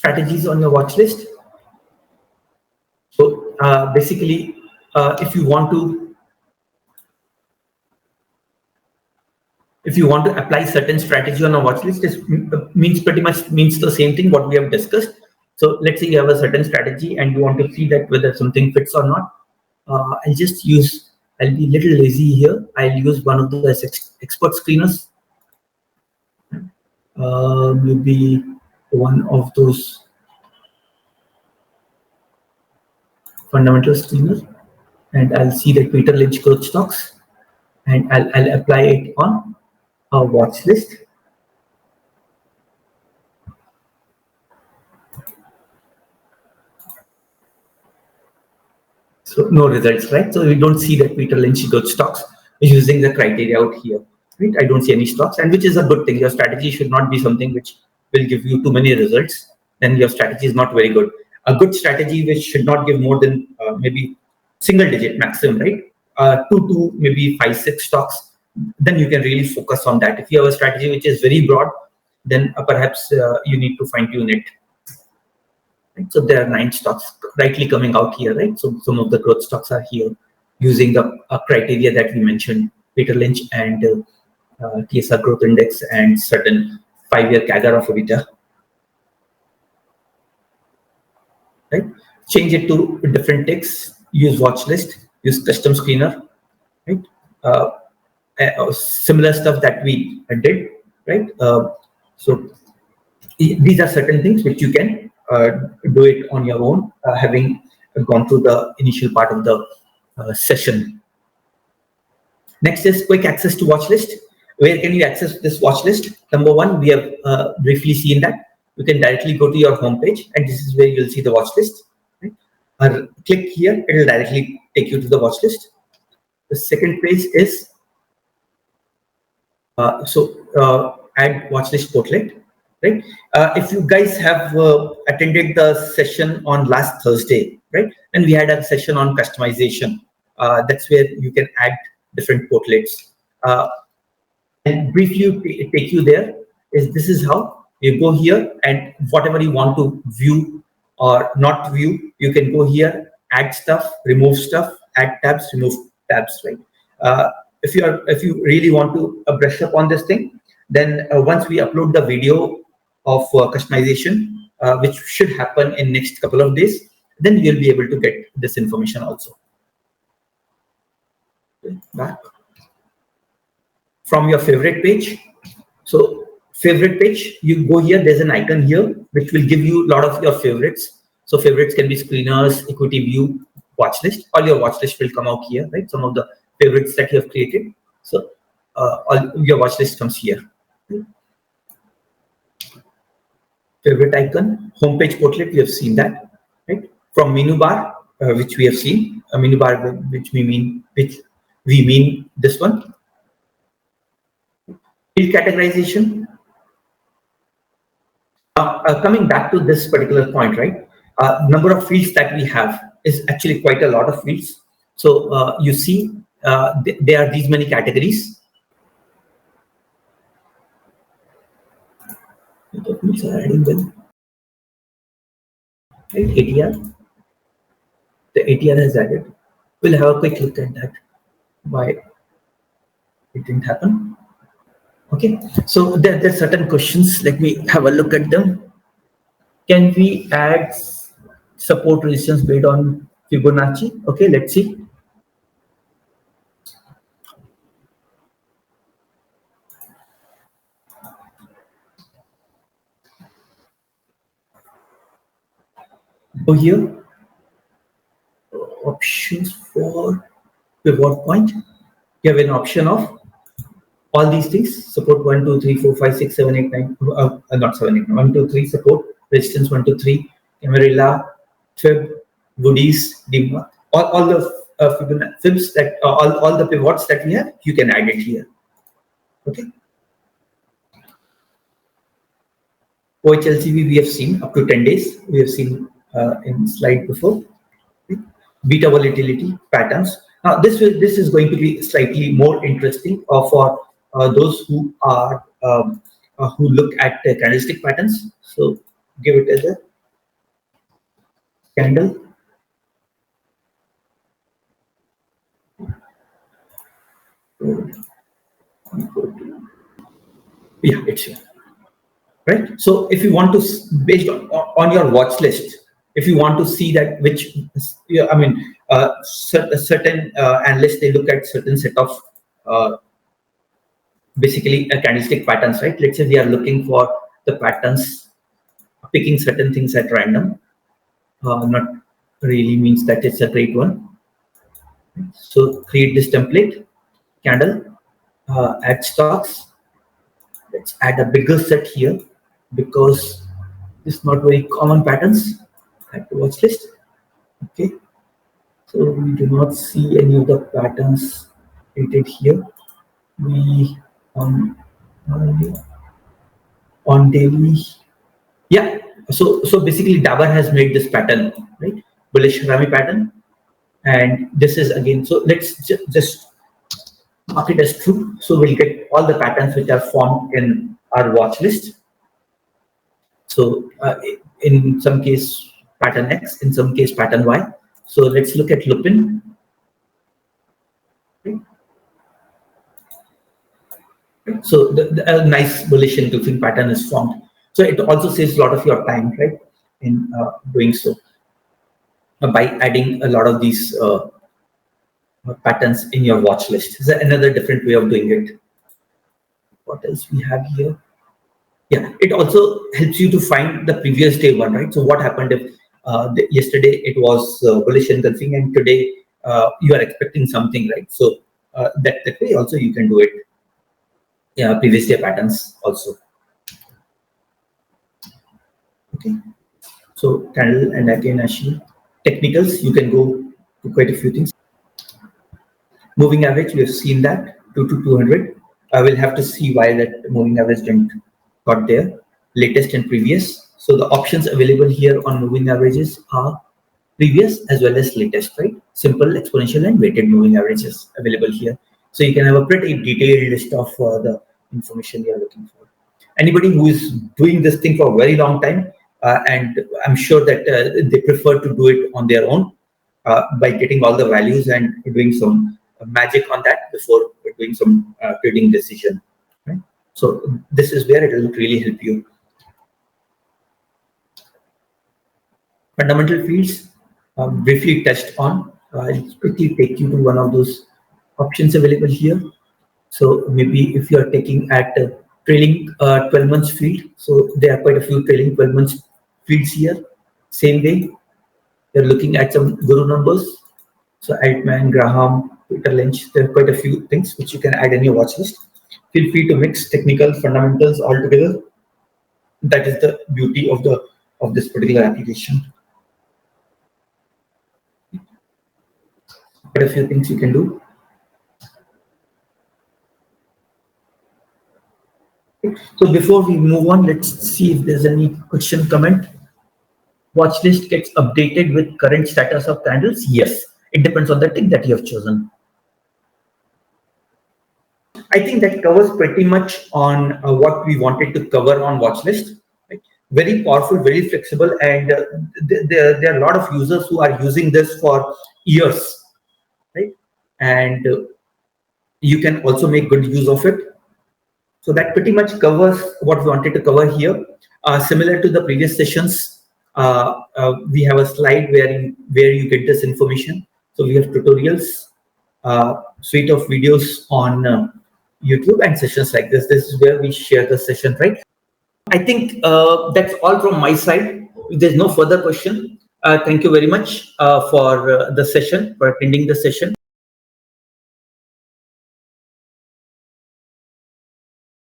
strategies on your watch list. So basically, if you want to apply certain strategy on a watch list, this means pretty much the same thing what we have discussed. So let's say you have a certain strategy and you want to see that whether something fits or not. I'll be a little lazy here. I'll use one of the expert screeners. Maybe one of those fundamental screeners, and I'll see the Peter Lynch growth stocks, and I'll apply it on a watch list. So no results, right? So we don't see that Peter Lynch growth stocks using the criteria out here, right? I don't see any stocks, and which is a good thing. Your strategy should not be something which will give you too many results. Then your strategy is not very good. A good strategy which should not give more than maybe single digit maximum, right? 2 to maybe 5, 6 stocks. Then you can really focus on that. If you have a strategy which is very broad, then perhaps you need to fine tune it. Right? So there are 9 stocks rightly coming out here, right? So some of the growth stocks are here using the criteria that we mentioned, Peter Lynch and TSR growth index and certain 5-year CAGR of EBITDA. Right? Change it to different ticks, use watch list, use custom screener, right? Similar stuff that we did, right? So these are certain things which you can do it on your own, having gone through the initial part of the session. Next is quick access to watch list. Where can you access this watch list? Number one, we have briefly seen that. You can directly go to your home page, and this is where you'll see the watch list. Right? Click here, it will directly take you to the watch list. The second page is add watch list portlet. Right? If you guys have attended the session on last Thursday, right? And we had a session on customization. That's where you can add different portlets. And briefly take you there. This is how you go here, and whatever you want to view or not view, you can go here, add stuff, remove stuff, add tabs, remove tabs. Right? If you really want to brush up on this thing, then once we upload the video of customization, which should happen in next couple of days, then you'll be able to get this information also. Back from your favorite page. So favorite page, you go here, there's an icon here which will give you a lot of your favorites. So favorites can be screeners, equity view, watch list. All your watch list will come out here, right? Some of the favorites that you have created. So all your watch list comes here. Favorite icon, homepage portlet, we have seen that, right? From menu bar, which we have seen, a menu bar which we mean this one. Field categorization. Coming back to this particular point, right? Number of fields that we have is actually quite a lot of fields. So you see, there are these many categories. Adding them. Right, ATR. The ATR has added. We'll have a quick look at that. Why it didn't happen. Okay, so there are certain questions. Let me have a look at them. Can we add support resistance based on Fibonacci? Okay, let's see. Go here. Options for pivot point. You have an option of all these things: support 1, 2, 3, 4, 5, 6, 7, 8, 9. Not 7, 8, 1, 2, 3. Support resistance 1, 2, 3. Camarilla, Fib, Goodies, Dimma. All the fibs that all the pivots that we have, you can add it here. Okay. OHLCV we have seen up to 10 days. We have seen in slide before. Okay. Beta volatility patterns. Now this is going to be slightly more interesting for those who are who look at candlestick patterns. So give it as a candle. Yeah, it's here. Right. So if you want to, based on your watch list, if you want to see that which, yeah, I mean, certain analysts, they look at certain set of basically candlestick patterns, right? Let's say we are looking for the patterns, picking certain things at random. Not really means that it's a great one. So create this template, candle, add stocks. Let's add a bigger set here because it's not very common patterns. Add to watch list. Okay. So we do not see any of the patterns created here. We on daily. Yeah. So basically Dabur has made this pattern, right? Bullish Rami pattern. And this is again, so let's just mark it as true. So we'll get all the patterns which are formed in our watch list. So in some case pattern X, in some case pattern Y. So let's look at Lupin. So a nice bullish engulfing pattern is formed. So it also saves a lot of your time, right, in doing so by adding a lot of these patterns in your watch list. This is another different way of doing it. What else we have here? Yeah, it also helps you to find the previous day one, right? So what happened if yesterday it was bullish engulfing and today you are expecting something, right? So that way also you can do it. Yeah, previous day patterns also. Okay. So candle and again Ashi. Technicals, you can go to quite a few things. Moving average, we have seen that 2 to 200. I will have to see why that moving average didn't got there. Latest and previous. So the options available here on moving averages are previous as well as latest, right? Simple, exponential, and weighted moving averages available here. So you can have a pretty detailed list of the information you are looking for. Anybody who is doing this thing for a very long time, and I'm sure that they prefer to do it on their own by getting all the values and doing some magic on that before doing some trading decision. Right? So this is where it will really help you. Fundamental fields, briefly touched on. I'll quickly take you to one of those options available here. So maybe if you are taking at trailing 12 months field, so there are quite a few trailing 12 months fields here. Same way, you're looking at some guru numbers. So Altman, Graham, Peter Lynch, there are quite a few things which you can add in your watch list. Feel free to mix technical fundamentals all together. That is the beauty of this particular application. Quite a few things you can do. So before we move on, let's see if there's any question, comment. Watch list gets updated with current status of candles. Yes, it depends on the thing that you have chosen. I think that covers pretty much on what we wanted to cover on watch list. Right? Very powerful, very flexible, and there are a lot of users who are using this for years, right? And you can also make good use of it. So that pretty much covers what we wanted to cover here. Similar to the previous sessions, we have a slide where you get this information. So we have tutorials, suite of videos on YouTube and sessions like this. This is where we share the session, right? I think that's all from my side. If there's no further question, thank you very much for the session, for attending the session.